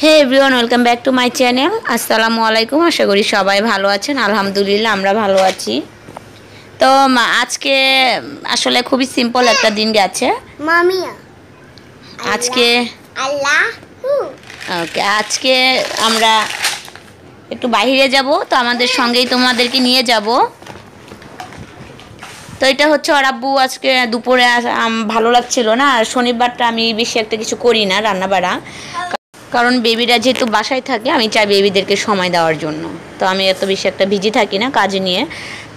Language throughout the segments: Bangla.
Hey everyone, welcome back to my channel. আসসালামু আলাইকুম। আশা করি সবাই ভালো আছেন। আলহামদুলিল্লাহ আমরা ভালো আছি। তো আজকে আসলে খুবই সিম্পল একটা দিন গেছে। আজকে ওকে, আজকে আমরা একটু বাইরে যাব, তো আমাদের সঙ্গেই তোমাদেরকে নিয়ে যাব। তো এটা হচ্ছে ওর আব্বু আজকে দুপুরে ভালো লাগছিল না, আর শনিবারটা আমি বেশি একটা কিছু করি না রান্না বাড়া, কারণ বেবিরা যেহেতু বাসায় থাকে আমি চাই বেবিদেরকে সময় দেওয়ার জন্য। তো আমি এত বেশি একটা বিজি থাকি না কাজে নিয়ে।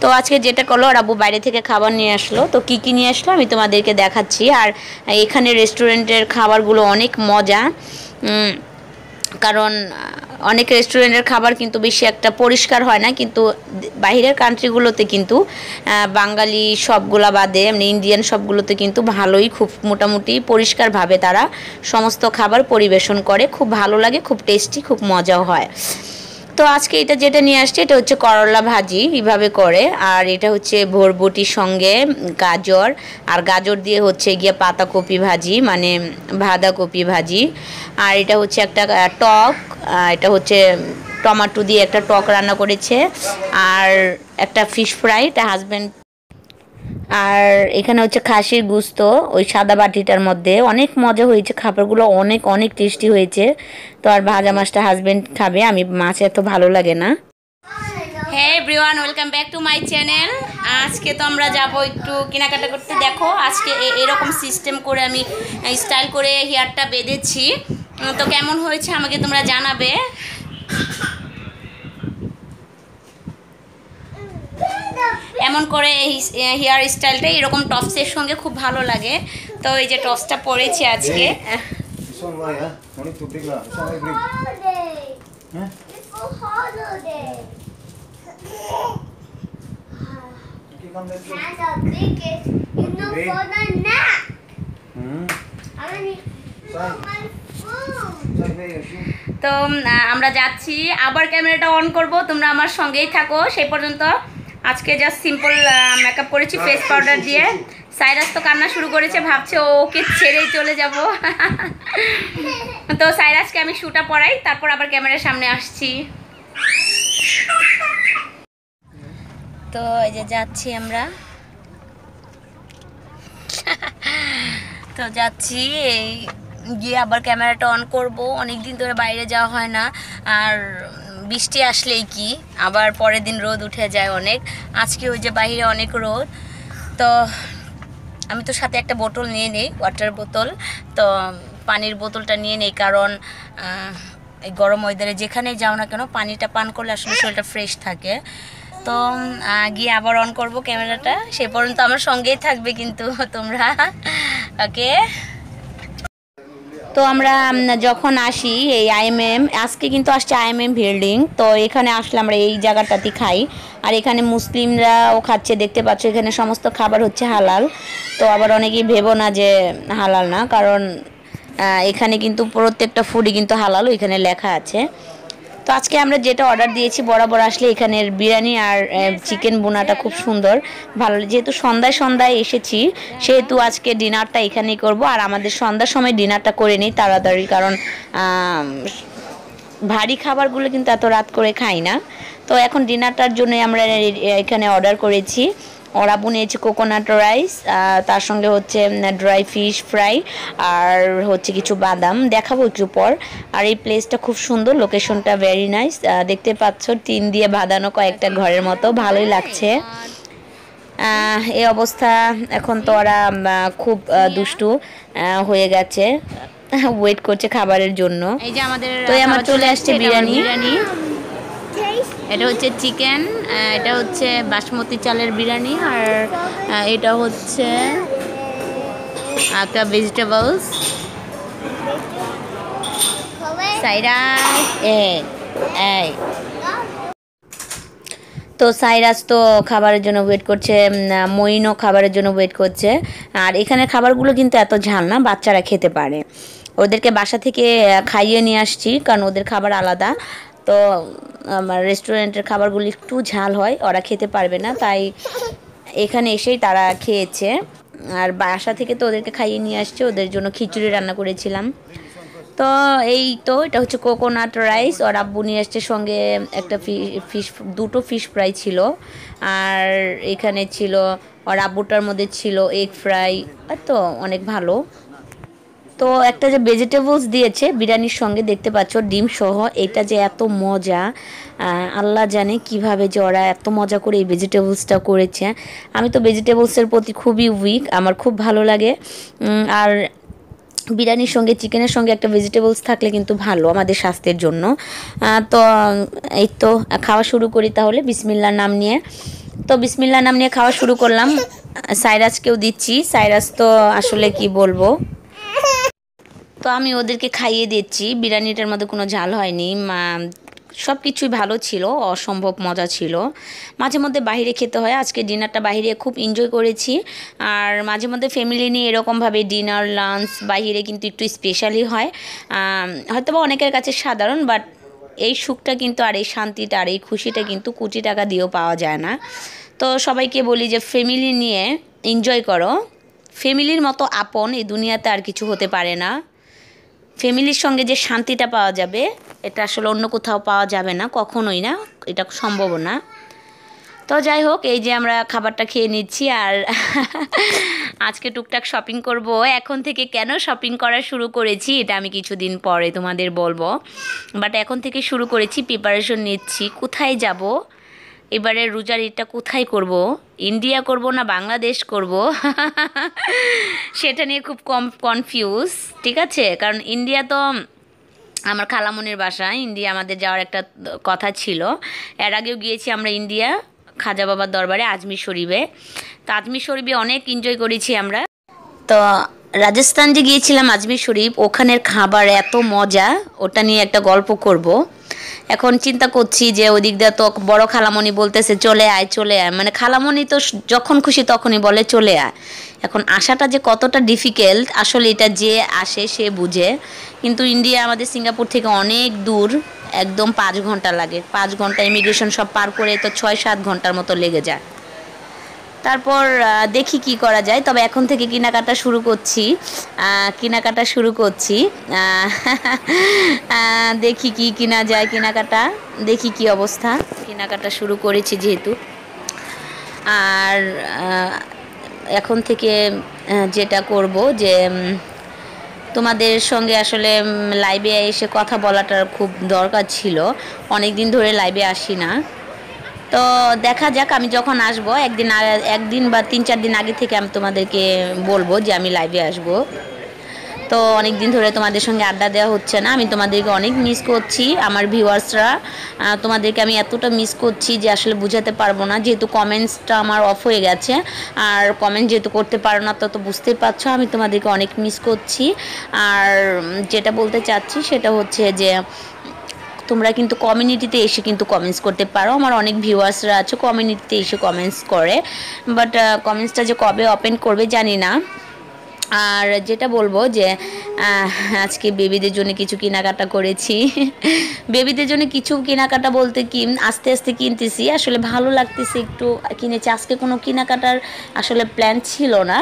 তো আজকে যেটা করলো, ওর আব্বু বাইরে থেকে খাবার নিয়ে আসলো। তো কী কী নিয়ে আসলো আমি তোমাদেরকে দেখাচ্ছি। আর এখানে রেস্টুরেন্টের খাবারগুলো অনেক মজা, কারণ অনেক রেস্টুরেন্টের খাবার কিন্তু বেশি একটা পরিষ্কার হয় না, কিন্তু বাইরের কান্ট্রিগুলোতে কিন্তু বাঙালি সবগুলা বাদে এমনি ইন্ডিয়ান সবগুলোতে কিন্তু ভালোই, খুব মোটামুটি পরিষ্কারভাবে তারা সমস্ত খাবার পরিবেশন করে। খুব ভালো লাগে, খুব টেস্টি, খুব মজাও হয়। তো আজকে এটা যেটা নিয়ে আসছে এটা হচ্ছে করলা ভাজি এইভাবে করে, আর এটা হচ্ছে বরবটির সঙ্গে গাজর, আর গাজর দিয়ে হচ্ছে গিয়ে পাতাকপি ভাজি, মানে বাঁধাকপি ভাজি। আর এটা হচ্ছে একটা টক, এটা হচ্ছে টমেটো দিয়ে একটা টক রান্না করেছে। আর একটা ফিশ ফ্রাই, এটা হাজব্যান্ড। আর এখানে হচ্ছে খাসির গুস্ত ওই সাদা বাটিটার মধ্যে। অনেক মজা হয়েছে, খাবারগুলো অনেক অনেক টেস্টি হয়েছে। তো আর ভাজা মাছটা হাজব্যান্ড খাবে, আমি মাছ এত ভালো লাগে না। হ্যাঁ everyone, welcome back to my channel. আজকে তো আমরা যাব একটু কেনাকাটা করতে। দেখো আজকে এরকম সিস্টেম করে আমি স্টাইল করে হেয়ারটা বেঁধেছি। তো কেমন হয়েছে আমাকে তোমরা জানাবে। এমন করে এই হেয়ার স্টাইলটা এরকম টপসের সঙ্গে খুব ভালো লাগে। তো এই যে টপসটা পরেছি আজকে। তো আমরা যাচ্ছি, আবার ক্যামেরাটা অন করব, তোমরা আমার সঙ্গেই থাকো সেই পর্যন্ত। আজকে জাস্ট সিম্পল মেকআপ করেছি ফেস পাউডার দিয়ে। সাইরাস তো কান্না শুরু করেছে, ভাবছে ওকে ছেড়েই চলে যাব। তো সাইরাসকে আমি শুটা পরাই, তারপর আবার ক্যামেরার সামনে আসছি। তো এই যে যাচ্ছি আমরা, তো যাচ্ছি এই গিয়ে আবার ক্যামেরাটা অন করব। অনেক দিন ধরে বাইরে যাওয়া হয় না, আর বৃষ্টি আসলেই কি আবার পরের দিন রোদ উঠে যায় অনেক। আজকে ওই যে বাইরে অনেক রোদ। তো আমি তো সাথে একটা বোতল নিয়ে নিই, ওয়াটার বোতল। তো পানির বোতলটা নিয়ে নিই, কারণ এই গরম ওয়েদারে যেখানেই যাও না কেন পানিটা পান করলে আসলে শরীরটা ফ্রেশ থাকে। তো গিয়ে আবার অন করব ক্যামেরাটা, সে পর্যন্ত আমার সঙ্গেই থাকবে কিন্তু তোমরা। ওকে। তো আমরা যখন আসি এই আইএমএম, আজকে কিন্তু আসছে আইএমএম বিল্ডিং। তো এখানে আসলে আমরা এই জায়গাটাতে খাই, আর এখানে মুসলিমরাও খাচ্ছে, দেখতে পাচ্ছ এখানে সমস্ত খাবার হচ্ছে হালাল। তো আবার অনেকেই ভেবো না যে হালাল না, কারণ এখানে কিন্তু প্রত্যেকটা ফুডই কিন্তু হালাল, এখানে লেখা আছে। তো আজকে আমরা যেটা অর্ডার দিয়েছি, বরাবর আসলে এখানের বিরিয়ানি আর চিকেন বোনাটা খুব সুন্দর ভালো। যেহেতু সন্ধ্যায় সন্ধ্যায় এসেছি, সেহেতু আজকে ডিনারটা এখানেই করব। আর আমাদের সন্ধ্যার সময় ডিনারটা করে নিই তাড়াতাড়ি, কারণ ভারী খাবারগুলো কিন্তু এত রাত করে খাই না। তো এখন ডিনারটার জন্য আমরা এখানে অর্ডার করেছি। ওরা নিয়েছে কোকোনাট রাইস, তার সঙ্গে হচ্ছে ড্রাই ফিশ ফ্রাই, আর হচ্ছে কিছু বাদাম, দেখাবো একটু পর। আর এই প্লেসটা খুব সুন্দর, লোকেশনটা ভেরি নাইস। দেখতে পাচ্ছ টিন দিয়ে বাঁধানো কয়েকটা ঘরের মতো, ভালোই লাগছে। এই অবস্থা। এখন তো ওরা খুব দুষ্টু হয়ে গেছে, ওয়েট করছে খাবারের জন্য। এই যে আমাদের তো আমার চলে আসছে বিরিয়ানি। এটা হচ্ছে চিকেন, এটা হচ্ছে বাসমতি চালের বিরিয়ানি, আর এটা হচ্ছে একটা ভেজিটেবলস। সাইরাস এই তো সাইরাস তো খাবারের জন্য ওয়েট করছে, মইনও খাবারের জন্য ওয়েট করছে। আর এখানে খাবারগুলো কিন্তু এত ঝাল না, বাচ্চারা খেতে পারে। ওদেরকে বাসা থেকে খাইয়ে নিয়ে আসছি, কারণ ওদের খাবার আলাদা। তো আমার রেস্টুরেন্টের খাবারগুলো একটু ঝাল হয়, ওরা খেতে পারবে না, তাই এখানে এসেই তারা খেয়েছে। আর বাসা থেকে তো ওদেরকে খাইয়ে নিয়ে আসছে, ওদের জন্য খিচুড়ি রান্না করেছিলাম। তো এই তো এটা হচ্ছে কোকোনাট রাইস, ওর আব্বু নিয়ে আসছে সঙ্গে একটা ফিশ, দুটো ফিশ ফ্রাই ছিল, আর এখানে ছিল ওর আব্বুটার মধ্যে ছিল এগ ফ্রাই, তো অনেক ভালো। তো একটা যে ভেজিটেবলস দিয়েছে বিরিয়ানির সঙ্গে দেখতে পাচ্ছ ডিম সহ, এটা যে এত মজা, আল্লাহ জানে কিভাবে যে ওরা এত মজা করে এই ভেজিটেবলসটা করেছে। আমি তো ভেজিটেবলসের প্রতি খুবই উইক, আমার খুব ভালো লাগে। আর বিরিয়ানির সঙ্গে চিকেনের সঙ্গে একটা ভেজিটেবলস থাকলে কিন্তু ভালো আমাদের স্বাস্থ্যের জন্য। তো এই তো খাওয়া শুরু করি তাহলে বিসমিল্লার নাম নিয়ে। তো বিসমিল্লার নাম নিয়ে খাওয়া শুরু করলাম। সাইরাজকেও দিচ্ছি, সাইরাজ তো আসলে কি বলবো, তো আমি ওদেরকে খাইয়ে দিচ্ছি। বিরিয়ানিটার মধ্যে কোনো ঝাল হয়নি, সব কিছুই ভালো ছিল, অসম্ভব মজা ছিল। মাঝে মধ্যে বাইরে খেতে হয়, আজকে ডিনারটা বাইরে খুব এনজয় করেছি। আর মাঝে মধ্যে ফ্যামিলি নিয়ে এরকমভাবে ডিনার লাঞ্চ বাইরে কিন্তু একটু স্পেশালি হয়, হয়তো বা অনেকের কাছে সাধারণ, বাট এই সুখটা কিন্তু আর এই শান্তিটা আর এই খুশিটা কিন্তু কোটি টাকা দিয়েও পাওয়া যায় না। তো সবাইকে বলি যে ফ্যামিলি নিয়ে এনজয় করো, ফ্যামিলির মতো আপন এই দুনিয়াতে আর কিছু হতে পারে না। ফ্যামিলির সঙ্গে যে শান্তিটা পাওয়া যাবে এটা আসলে অন্য কোথাও পাওয়া যাবে না, কখনোই না, এটা সম্ভব না। তো যাই হোক, এই যে আমরা খাবারটা খেয়ে নিচ্ছি আর আজকে টুকটাক শপিং করব। এখন থেকে কেন শপিং করা শুরু করেছি এটা আমি কিছুদিন পরে তোমাদের বলবো, বাট এখন থেকে শুরু করেছি, প্রিপারেশন নিচ্ছি কোথায় যাব এবারে, রোজার ঈদটা কোথায় করব, ইন্ডিয়া করব না বাংলাদেশ করব সেটা নিয়ে খুব কনফিউজ। ঠিক আছে, কারণ ইন্ডিয়া তো আমার খালামনির বাসা, ইন্ডিয়া আমাদের যাওয়ার একটা কথা ছিল, এর আগেও গিয়েছি আমরা ইন্ডিয়া খাজা বাবার দরবারে আজমির শরীফে। তো আজমির শরীফে অনেক এনজয় করেছি আমরা। তো রাজস্থান যে গিয়েছিলাম আজমির শরীফ, ওখানের খাবার এত মজা, ওটা নিয়ে একটা গল্প করব। এখন চিন্তা করছি যে ওই দিক দিয়ে তো বড় খালামণি বলতেছে চলে আয় চলে আয়, মানে খালামণি তো যখন খুশি তখনই বলে চলে আয়। এখন আসাটা যে কতটা ডিফিকাল্ট আসলে এটা যে আসে সে বুঝে, কিন্তু ইন্ডিয়া আমাদের সিঙ্গাপুর থেকে অনেক দূর, একদম 5 ঘন্টা লাগে, 5 ঘন্টা ইমিগ্রেশন সব পার করে তো 6-7 ঘন্টার মতো লেগে যায়। তারপর দেখি কি করা যায়, তবে এখন থেকে কেনাকাটা শুরু করছি, দেখি কি কিনা যায়, কেনাকাটা দেখি কি অবস্থা, কেনাকাটা শুরু করেছি যেহেতু। আর এখন থেকে যেটা করব যে তোমাদের সঙ্গে আসলে লাইভে এসে কথা বলাটার খুব দরকার ছিল, অনেক দিন ধরে লাইভে আসি না। তো দেখা যাক, আমি যখন আসবো একদিন বা 3-4 দিন আগে থেকে আমি তোমাদেরকে বলবো যে আমি লাইভে আসব। তো অনেক দিন ধরে তোমাদের সঙ্গে আড্ডা দেওয়া হচ্ছে না, আমি তোমাদেরকে অনেক মিস করছি আমার ভিউয়ার্সরা, তোমাদেরকে আমি এতটা মিস করছি যে আসলে বুঝাতে পারবো না, যেহেতু কমেন্টসটা আমার অফ হয়ে গেছে, আর কমেন্ট যেহেতু করতে পারো না তো বুঝতেই পারছো আমি তোমাদেরকে অনেক মিস করছি। আর যেটা বলতে চাচ্ছি সেটা হচ্ছে যে তোমরা কিন্তু কমিউনিটিতে এসে কিন্তু কমেন্টস করতে পারো, আমার অনেক ভিউয়ার্সরা আছে কমিউনিটিতে এসে কমেন্টস করে, বাট কমেন্টসটা যে কবে ওপেন করবে জানি না। আর যেটা বলবো যে আজকে বেবিদের জন্য কিছু কেনাকাটা করেছি বেবিদের জন্য কিছু কেনাকাটা বলতে কি আস্তে আস্তে কিনতেছি, আসলে ভালো লাগতেছে একটু কিনেছি। আজকে কোনো কেনাকাটার আসলে প্ল্যান ছিল না,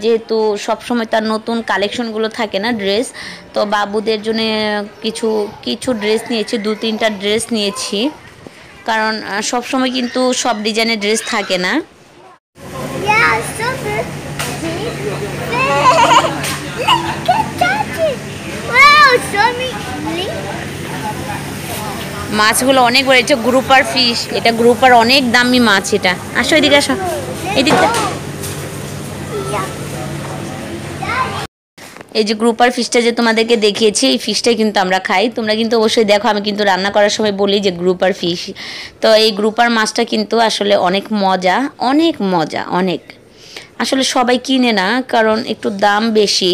যেহেতু সবসময় তার নতুন কালেকশনগুলো থাকে না ড্রেস, তো বাবুদের জন্য কিছু কিছু ড্রেস নিয়েছি, 2-3টা ড্রেস নিয়েছি, কারণ সবসময় কিন্তু সব ডিজাইনের ড্রেস থাকে না। মাছগুলো অনেক বড়, এটা গ্রুপার ফিশ, এটা গ্রুপার অনেক দামি মাছ, এটা আসো এদিকে আসো, এদিকে। এই যে গ্রুপার ফিশটা যে তোমাদেরকে দেখিয়েছি, এই ফিশটাই কিন্তু আমরা খাই, তোমরা কিন্তু অবশ্যই দেখো, আমি কিন্তু রান্না করার সময় বলি যে গ্রুপার ফিশ। তো এই গ্রুপার মাছটা কিন্তু আসলে অনেক মজা, অনেক মজা, অনেক, আসলে সবাই কিনে না কারণ একটু দাম বেশি।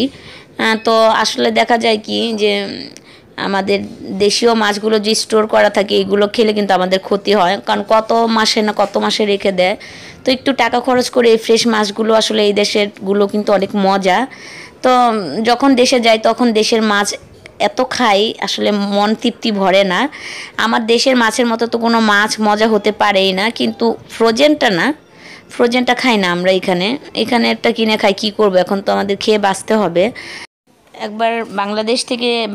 তো আসলে দেখা যায় কি যে আমাদের দেশীয় মাছগুলো যে স্টোর করা থাকে এগুলো খেলে কিন্তু আমাদের ক্ষতি হয়, কারণ কত মাসে রেখে দেয়। তো একটু টাকা খরচ করে এই ফ্রেশ মাছগুলো, আসলে এই দেশের গুলো কিন্তু অনেক মজা। তো যখন দেশে যাই তখন দেশের মাছ এত খাই আসলে মন তৃপ্তি ভরে না, আমার দেশের মাছের মতো তো কোনো মাছ মজা হতে পারেই না, কিন্তু ফ্রোজেনটা খাই না আমরা, এখানে একটা কিনে খাই, কি করব, এখন তো আমাদের খেয়ে বাঁচতে হবে। একবার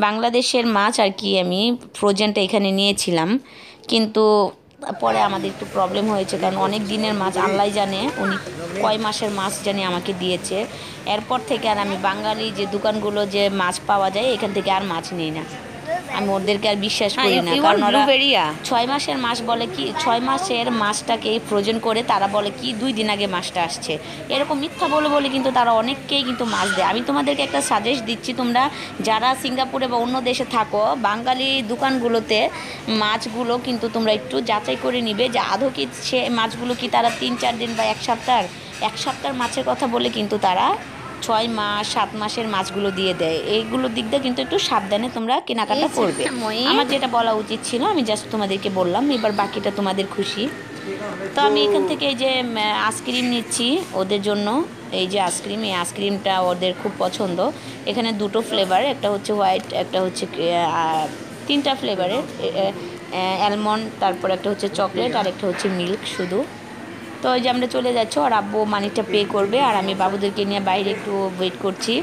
বাংলাদেশের মাছ আর কি আমি ফ্রোজেনটা এখানে নিয়েছিলাম, কিন্তু পরে আমাদের একটু প্রবলেম হয়েছে, কারণ অনেক দিনের মাছ, আল্লাহ জানে উনি কয় মাসের মাছ জানি আমাকে দিয়েছে। এরপর থেকে আর আমি বাঙালি যে দোকানগুলো যে মাছ পাওয়া যায় এখান থেকে আর মাছ নিই না, আমি ওদেরকে আর বিশ্বাস করি না। কারণ ওরা 6 মাসের মাছ বলে কি, 6 মাসের মাছটাকে ফ্রোজেন করে তারা বলে কি 2 দিন আগে মাছটা আসছে, এরকম মিথ্যা বলে বলে কিন্তু তারা অনেককেই কিন্তু মাছ দেয়। আমি তোমাদেরকে একটা সাজেস্ট দিচ্ছি, তোমরা যারা সিঙ্গাপুরে বা অন্য দেশে থাকো, বাঙালি দোকানগুলোতে মাছগুলো কিন্তু তোমরা একটু যাচাই করে নিবে যে আদৌ কি সে মাছগুলো কি তারা 3-4 দিন বা এক সপ্তাহের মাছের কথা বলে কিন্তু তারা 6 মাস 7 মাসের মাছগুলো দিয়ে দেয়। এইগুলোর দিক দিয়ে কিন্তু একটু সাবধানে তোমরা কেনাকাটা করবে। আমার যেটা বলা উচিত ছিল আমি জাস্ট তোমাদেরকে বললাম, এবার বাকিটা তোমাদের খুশি। তো আমি এখান থেকে এই যে আইসক্রিম নিচ্ছি ওদের জন্য, এই যে আইসক্রিম, এই আইসক্রিমটা ওদের খুব পছন্দ। এখানে 2টো ফ্লেভার, একটা হচ্ছে হোয়াইট, একটা হচ্ছে 3টা ফ্লেভারের, অ্যালমন্ড, তারপর একটা হচ্ছে চকলেট আর একটা হচ্ছে মিল্ক শুধু। তো ওই যে আমরা চলে যাচ্ছি, আর আব্বু মানিটা পে করবে, আর আমি বাবুদেরকে নিয়ে বাইরে একটু ওয়েট করছি।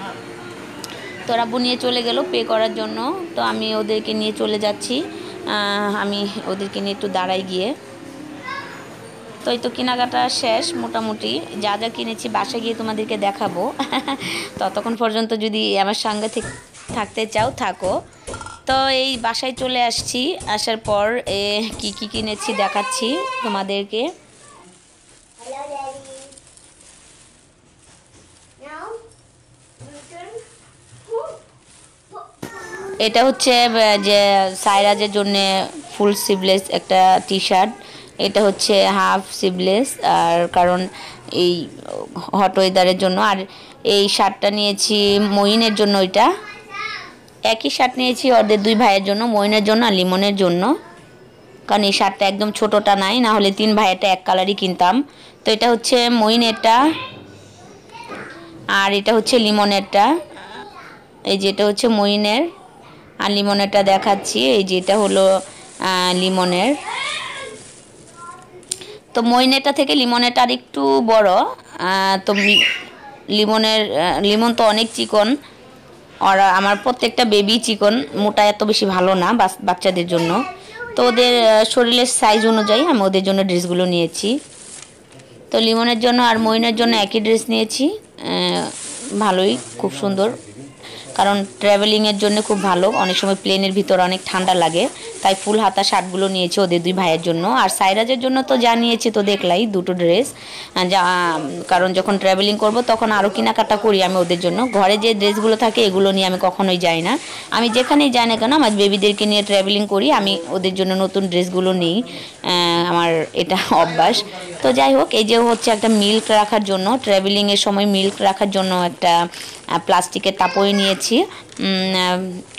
তো আব্বু নিয়ে চলে গেল পে করার জন্য, তো আমি ওদেরকে নিয়ে চলে যাচ্ছি, আমি ওদেরকে নিয়ে একটু দাঁড়াই গিয়ে। তো এই তো কেনাকাটা শেষ মোটামুটি, যা যা কিনেছি বাসায় গিয়ে তোমাদেরকে দেখাবো। ততক্ষণ পর্যন্ত যদি আমার সঙ্গে থাকতে চাও থাকো। তো এই বাসায় চলে আসছি, আসার পর কি কি কিনেছি দেখাচ্ছি তোমাদেরকে। এটা হচ্ছে যে সাইরাজের জন্য ফুল স্লিভলেস একটা টি শার্ট, এটা হচ্ছে হাফ স্লিভলেস, আর কারণ এই হট ওয়েদারের জন্য। আর এই শার্টটা নিয়েছি মইনের জন্য, ওইটা একই শার্ট নিয়েছি ওদের 2 ভাইয়ের জন্য, মইনের জন্য আর লিমনের জন্য, কারণ এই শার্টটা একদম ছোটোটা নাই, না হলে 3 ভাইয়েরটা এক কালারই কিনতাম। তো এটা হচ্ছে মইনেরটা, আর এটা হচ্ছে লিমনেরটা। এই যে এটা হচ্ছে মইনের, আর লিমনেরটা দেখাচ্ছি, এই যে এটা হলো লিমনের। তো মইনেরটা থেকে লিমনেরটা আর একটু বড়। তো লিমন তো অনেক চিকন, আর আমার প্রত্যেকটা বেবি চিকন, মোটা এত বেশি ভালো না বাচ্চাদের জন্য। তো ওদের শরীরের সাইজ অনুযায়ী আমি ওদের জন্য ড্রেসগুলো নিয়েছি। তো লিমনের জন্য আর মইনের জন্য একই ড্রেস নিয়েছি, ভালোই, খুব সুন্দর, কারণ ট্রাভেলিংয়ের জন্য খুব ভালো। অনেক সময় প্লেনের ভিতর অনেক ঠান্ডা লাগে, তাই ফুল হাতা শার্টগুলো নিয়েছি ওদের 2 ভাইয়ের জন্য। আর সাইরাজের জন্য তো যা নিয়েছি তো দেখলাই, 2টো ড্রেস, যা কারণ যখন ট্রাভেলিং করব তখন আরও কেনাকাটা করি আমি ওদের জন্য। ঘরে যে ড্রেসগুলো থাকে এগুলো নিয়ে আমি কখনোই যাই না, আমি যেখানেই যাই না কেন আমার বেবিদেরকে নিয়ে ট্রাভেলিং করি, আমি ওদের জন্য নতুন ড্রেসগুলো নিই, আমার এটা অভ্যাস। তো যাই হোক, এই যে হচ্ছে একটা মিল্ক রাখার জন্য, ট্রাভেলিংয়ের সময় মিল্ক রাখার জন্য একটা প্লাস্টিকের তাপই নিয়েছি,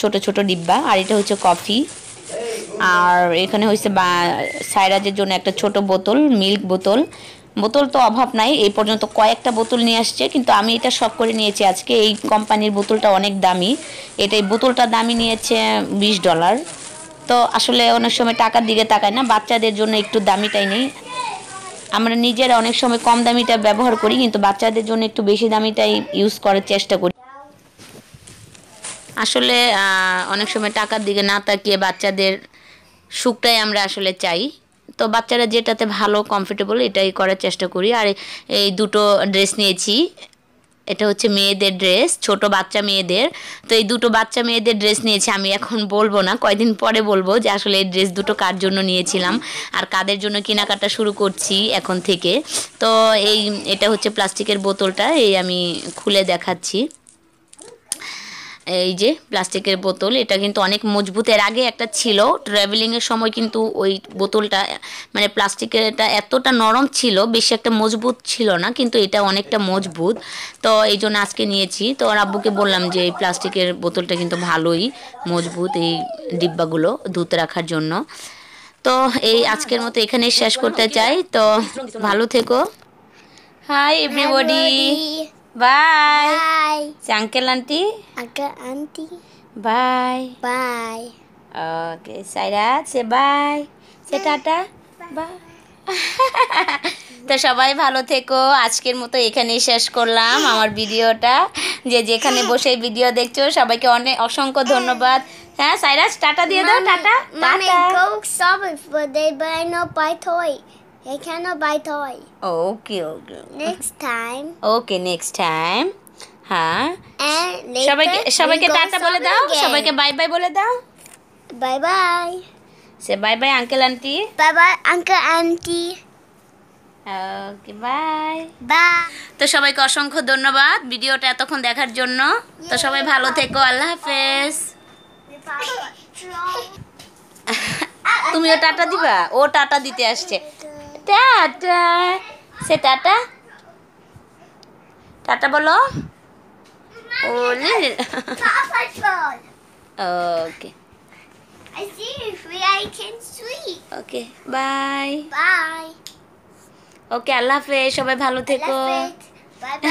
ছোট ছোট ডিব্বা। আর এটা হচ্ছে কফি, আর এখানে হচ্ছে সাইরাজের জন্য একটা ছোট বোতল, মিল্ক বোতল। বোতল তো অভাব নাই, এই পর্যন্ত কয়েকটা বোতল নিয়ে আসছে, কিন্তু আমি এটা শখ করে নিয়েছি আজকে। এই কোম্পানির বোতলটা অনেক দামি, এই বোতলটা দামি নিয়েছে $20। তো আসলে অনেক সময় টাকার দিকে তাকায় না, বাচ্চাদের জন্য একটু দামিটাই নেই। আমরা নিজেরা অনেক সময় কম দামিটা ব্যবহার করি, কিন্তু বাচ্চাদের জন্য একটু বেশি দামিটাই ইউজ করার চেষ্টা করি। আসলে অনেক সময় টাকার দিকে না তাকিয়ে বাচ্চাদের সুখটাই আমরা আসলে চাই। তো বাচ্চারা যেটাতে ভালো কমফোর্টেবল এটাই করার চেষ্টা করি। আর এই 2টো ড্রেস নিয়েছি, এটা হচ্ছে মেয়েদের ড্রেস, ছোট বাচ্চা মেয়েদের। তো এই 2টো বাচ্চা মেয়েদের ড্রেস নিয়েছি, আমি এখন বলবো না, কয়দিন পরে বলবো যে আসলে এই ড্রেস 2টো কার জন্য নিয়েছিলাম আর কাদের জন্য কেনাকাটা শুরু করছি এখন থেকে। তো এটা হচ্ছে প্লাস্টিকের বোতলটা, এই আমি খুলে দেখাচ্ছি। এই যে প্লাস্টিকের বোতল, এটা কিন্তু অনেক মজবুত। এর আগে একটা ছিল ট্রাভেলিংয়ের সময়, কিন্তু ওই বোতলটা মানে প্লাস্টিকেরটা এতটা নরম ছিল, বেশি একটা মজবুত ছিল না, কিন্তু এটা অনেকটা মজবুত। তো এই জন্য আজকে নিয়েছি। তো আর আব্বুকে বললাম যে এই প্লাস্টিকের বোতলটা কিন্তু ভালোই মজবুত, এই ডিব্বাগুলো ধুতে রাখার জন্য। তো এই আজকের মতো এখানেই শেষ করতে চাই। তো ভালো থেকো। Hi everybody, bye. Uncle auntie. Uncle auntie. Bye. Bye. Okay, Saira, say bye. Say tata. Bye. তো সবাই ভালো থেকো, আজকের মতো এখানেই শেষ করলাম আমার ভিডিওটা। যে যেখানে বসে ভিডিও দেখছো সবাইকে অনেক অসংখ্য ধন্যবাদ। হ্যাঁ সাইরাজ টাটা দিয়ে দাও, tata Mommy, tata. go stop it, but they better not buy toy. They cannot buy toy. Okay okay Next time. ওকে নেক্সট টাইম। হ্যাঁ And later, সবাইকে সবাইকে we go টাটা বলে shopping দাও, again. সবাইকে বাই বাই বলে দাও। Bye bye. সে bye bye uncle auntie. Bye bye, Uncle Auntie. Okay bye. Bye. তো সবাইকে অসংখ্য ধন্যবাদ ভিডিওটা এতক্ষণ দেখার জন্য। তো সবাই ভালো থেকো, আল্লাহ হাফেজ। তুমিও টাটা দিবা? ও টাটা দিতে আসছে, টাটা। সে টাটা টাটা বলো। ওলে ওকে I see if I can sweep. Okay bye. Bye. ওকে আল্লাহ হাফেজ, সবাই ভালো I থেকো। love it. Bye bye.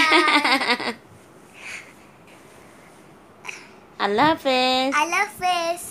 আল্লাহ হাফেজ। I love this.